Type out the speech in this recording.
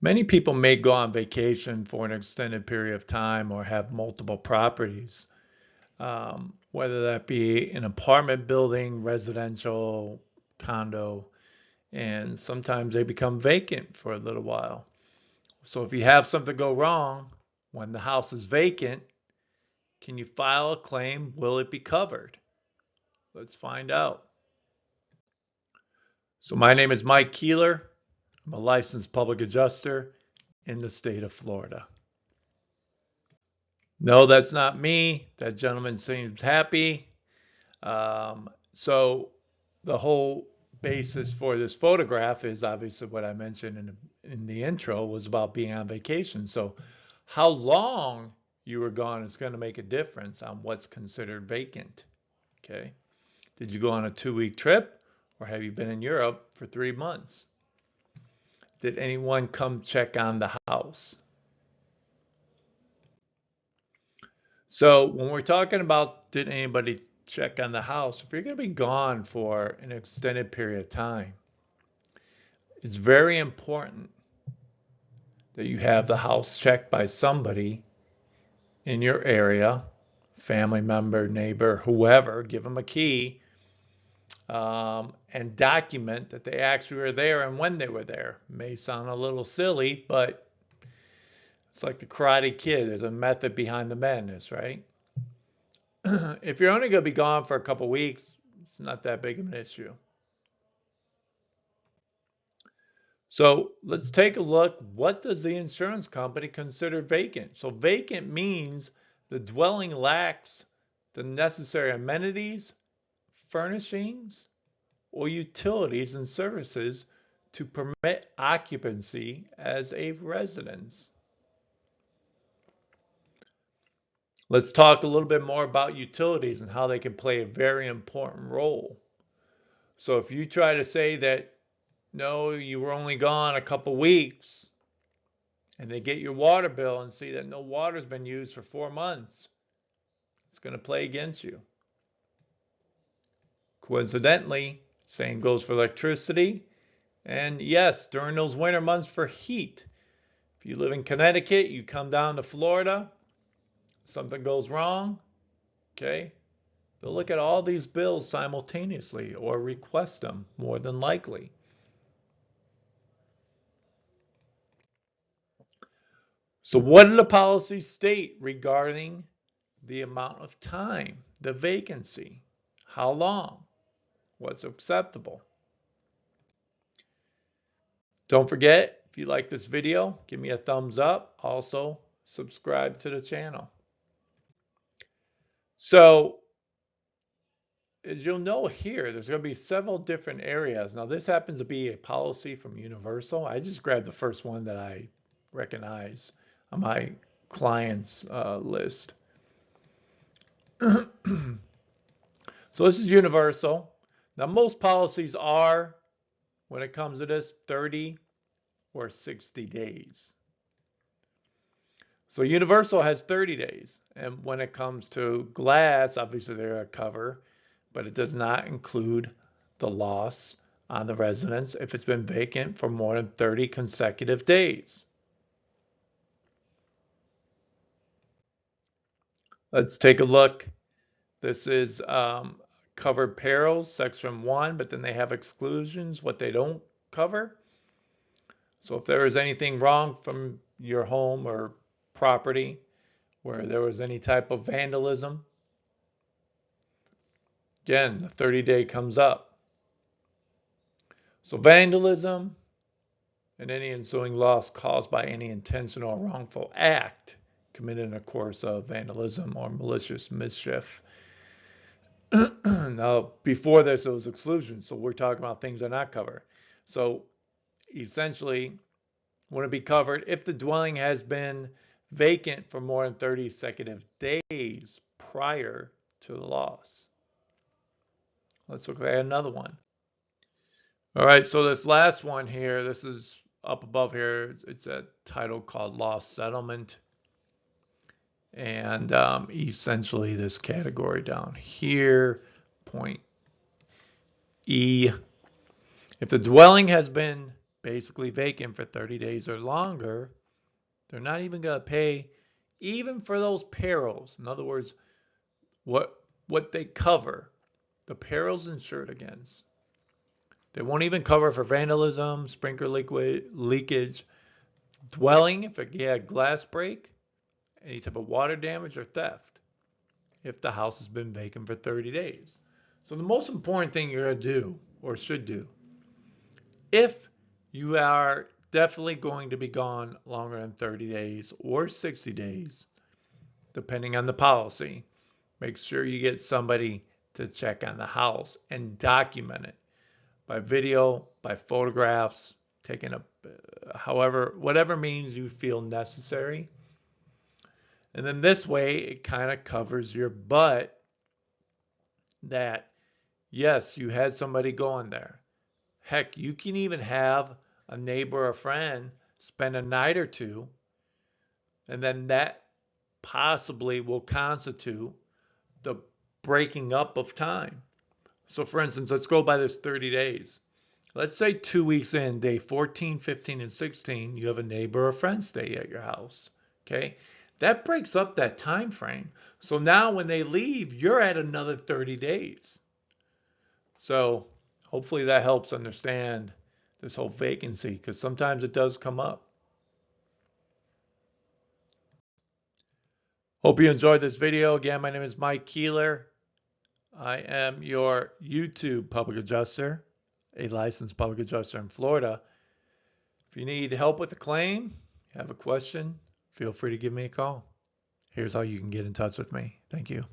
Many people may go on vacation for an extended period of time or have multiple properties, whether that be an apartment building, residential, condo, and sometimes they become vacant for a little while. So if you have something go wrong when the house is vacant, can you file a claim? Will it be covered? Let's find out. So my name is Mike Keeler. I'm a licensed public adjuster in the state of Florida. No, that's not me. That gentleman seems happy. So the whole basis for this photograph is obviously what I mentioned in the intro was about being on vacation. So how long you were gone is going to make a difference on what's considered vacant. Okay. Did you go on a 2-week trip or have you been in Europe for 3 months? Did anyone come check on the house? So when we're talking about did anybody check on the house, if you're going to be gone for an extended period of time, it's very important that you have the house checked by somebody in your area, family member, neighbor, whoever, give them a key, and document that they actually were there and when they were there. It may sound a little silly, but it's like the Karate Kid. There's a method behind the madness, right? If you're only going to be gone for a couple weeks, it's not that big of an issue. So let's take a look. What does the insurance company consider vacant? So vacant means the dwelling lacks the necessary amenities, furnishings, or utilities and services to permit occupancy as a residence. Let's talk a little bit more about utilities and how they can play a very important role. So if you try to say that, no, you were only gone a couple weeks, and they get your water bill and see that no water's been used for 4 months, it's going to play against you. Coincidentally, same goes for electricity. And yes, during those winter months for heat. If you live in Connecticut, you come down to Florida, something goes wrong, okay? They'll look at all these bills simultaneously or request them more than likely. So what did the policy state regarding the amount of time, the vacancy? How long? What's acceptable? Don't forget, if you like this video, give me a thumbs up. Also, subscribe to the channel. So, as you'll know here, there's going to be several different areas. Now, this happens to be a policy from Universal. I just grabbed the first one that I recognize on my client's list. So this is Universal. Now, most policies are, when it comes to this, 30 or 60 days. So Universal has 30 days. And when it comes to glass, obviously they're a cover, but it does not include the loss on the residence if it's been vacant for more than 30 consecutive days. Let's take a look. This is covered perils, section 1, but then they have exclusions, what they don't cover. So if there is anything wrong from your home or property where there was any type of vandalism, again, the 30-day comes up. So vandalism and any ensuing loss caused by any intentional or wrongful act committed in a course of vandalism or malicious mischief. Now, before this, it was exclusion, so we're talking about things that are not covered. So essentially, would it be covered if the dwelling has been vacant for more than 30 consecutive days prior to the loss? Let's look at another one. All right, so this last one here, this is up above here. It's a title called Loss Settlement. And essentially this category down here, point E. If the dwelling has been basically vacant for 30 days or longer, they're not even going to pay even for those perils. In other words, what they cover, the perils insured against. They won't even cover for vandalism, sprinkler liquid leakage, dwelling if you had glass break, any type of water damage or theft if the house has been vacant for 30 days. So the most important thing you're going to do or should do if you are definitely going to be gone longer than 30 days or 60 days, depending on the policy, make sure you get somebody to check on the house and document it by video, by photographs, taking a however, whatever means you feel necessary. And then this way, it kind of covers your butt that yes, you had somebody going there. Heck, you can even have a neighbor or friend spend a night or two, and then that possibly will constitute the breaking up of time. So, for instance, let's go by this 30 days. Let's say 2 weeks in, day 14, 15, and 16, you have a neighbor or friend stay at your house. Okay? That breaks up that time frame. So now when they leave, you're at another 30 days. So hopefully that helps understand this whole vacancy because sometimes it does come up. Hope you enjoyed this video. Again, my name is Mike Keeler. I am your YouTube public adjuster, a licensed public adjuster in Florida. If you need help with a claim, have a question, feel free to give me a call. Here's how you can get in touch with me. Thank you.